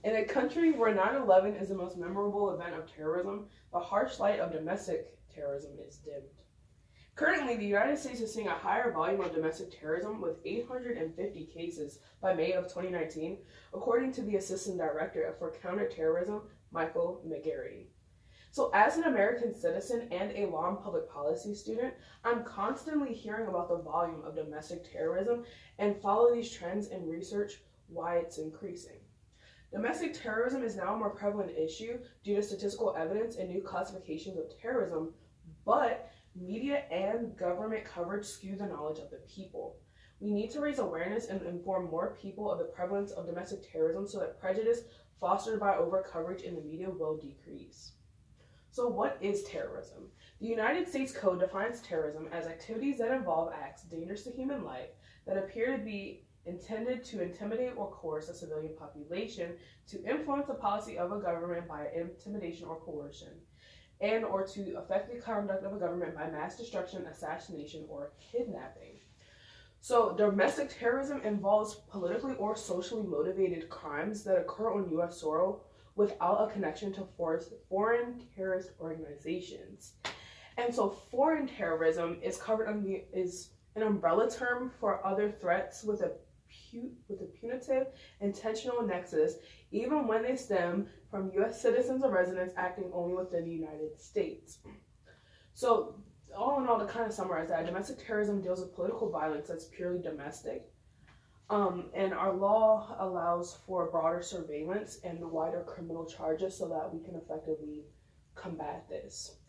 In a country where 9/11 is the most memorable event of terrorism, the harsh light of domestic terrorism is dimmed. Currently, the United States is seeing a higher volume of domestic terrorism with 850 cases by May of 2019, according to the Assistant Director for Counterterrorism, Michael McGarry. So as an American citizen and a law and public policy student, I'm constantly hearing about the volume of domestic terrorism and follow these trends and research why it's increasing. Domestic terrorism is now a more prevalent issue due to statistical evidence and new classifications of terrorism, but media and government coverage skew the knowledge of the people. We need to raise awareness and inform more people of the prevalence of domestic terrorism so that prejudice fostered by over-coverage in the media will decrease. So what is terrorism? The United States Code defines terrorism as activities that involve acts dangerous to human life that appear to be intended to intimidate or coerce a civilian population, to influence the policy of a government by intimidation or coercion, and or to affect the conduct of a government by mass destruction, assassination, or kidnapping. So domestic terrorism involves politically or socially motivated crimes that occur on U.S. soil without a connection to foreign terrorist organizations. And so foreign terrorism is covered under is an umbrella term for other threats with a punitive, intentional nexus, even when they stem from U.S. citizens or residents acting only within the United States. So, all in all, to kind of summarize that, domestic terrorism deals with political violence that's purely domestic, and our law allows for broader surveillance and wider criminal charges so that we can effectively combat this.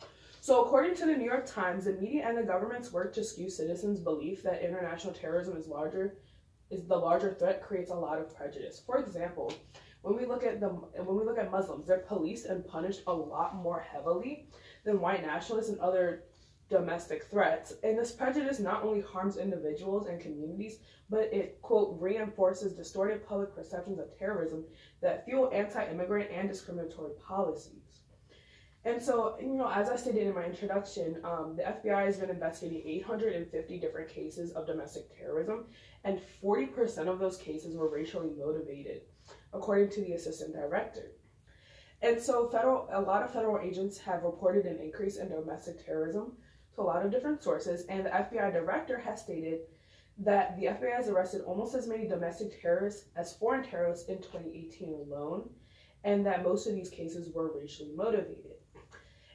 So according to the New York Times, the media and the government's work to skew citizens' belief that international terrorism is the larger threat creates a lot of prejudice. For example, when we look at Muslims, they're policed and punished a lot more heavily than white nationalists and other domestic threats. And this prejudice not only harms individuals and communities, but it, quote, reinforces distorted public perceptions of terrorism that fuel anti-immigrant and discriminatory policies. And so, as I stated in my introduction, the FBI has been investigating 850 different cases of domestic terrorism, and 40% of those cases were racially motivated, according to the Assistant Director. And so a lot of federal agents have reported an increase in domestic terrorism to a lot of different sources, and the FBI Director has stated that the FBI has arrested almost as many domestic terrorists as foreign terrorists in 2018 alone, and that most of these cases were racially motivated.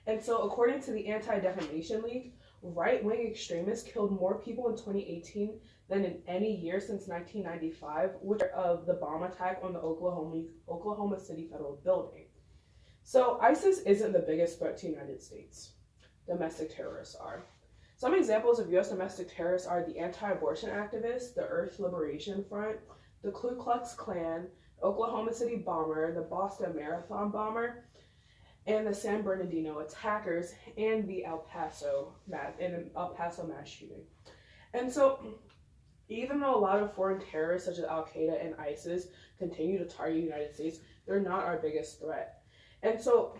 And so, according to the Anti-Defamation League, right-wing extremists killed more people in 2018 than in any year since 1995, which of the bomb attack on the Oklahoma City Federal Building. So, ISIS isn't the biggest threat to the United States. Domestic terrorists are. Some examples of U.S. domestic terrorists are the anti-abortion activists, the Earth Liberation Front, the Ku Klux Klan, the Oklahoma City bomber, the Boston Marathon bomber, and the San Bernardino attackers, and the El Paso mass shooting. And so, even though a lot of foreign terrorists such as Al-Qaeda and ISIS continue to target the United States, they're not our biggest threat. And so,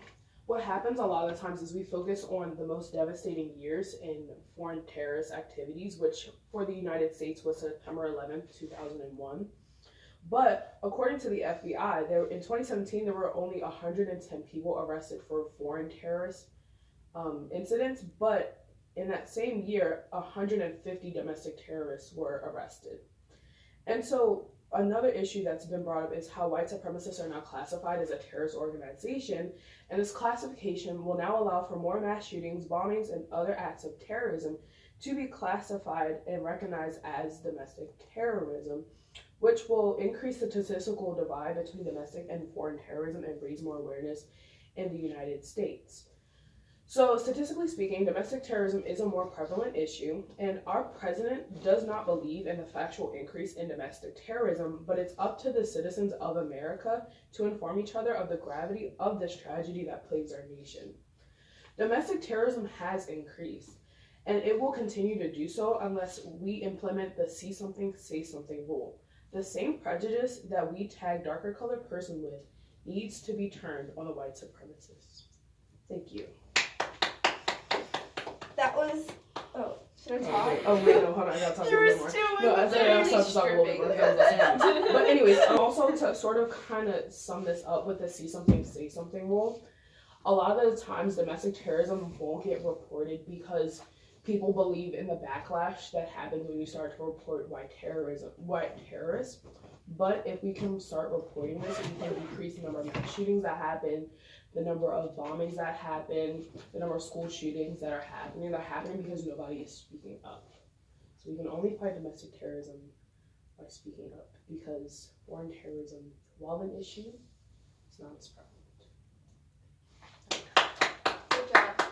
what happens a lot of times is we focus on the most devastating years in foreign terrorist activities, which for the United States was September 11th, 2001. But according to the FBI, in 2017, there were only 110 people arrested for foreign terrorist incidents, but in that same year, 150 domestic terrorists were arrested. And so another issue that's been brought up is how white supremacists are now classified as a terrorist organization, and this classification will now allow for more mass shootings, bombings, and other acts of terrorism to be classified and recognized as domestic terrorism, which will increase the statistical divide between domestic and foreign terrorism and raise more awareness in the United States. So statistically speaking, domestic terrorism is a more prevalent issue, and our president does not believe in the factual increase in domestic terrorism, but it's up to the citizens of America to inform each other of the gravity of this tragedy that plagues our nation. Domestic terrorism has increased, and it will continue to do so unless we implement the see something, say something rule. The same prejudice that we tag darker colored person with needs to be turned on the white supremacists. Thank you. That was, Should I talk? Oh wait, no, hold on, I gotta talk a little bit more. No, I literally gotta talk a little bit more. But anyways, also to sort of kind of sum this up with the see something, say something rule, a lot of the times domestic terrorism won't get reported because people believe in the backlash that happens when you start to report white terrorists. But if we can start reporting this, we can decrease the number of mass shootings that happen, the number of bombings that happen, the number of school shootings that are happening. They're happening because nobody is speaking up. So we can only fight domestic terrorism by speaking up, because foreign terrorism, while an issue, is not as prevalent. Good job.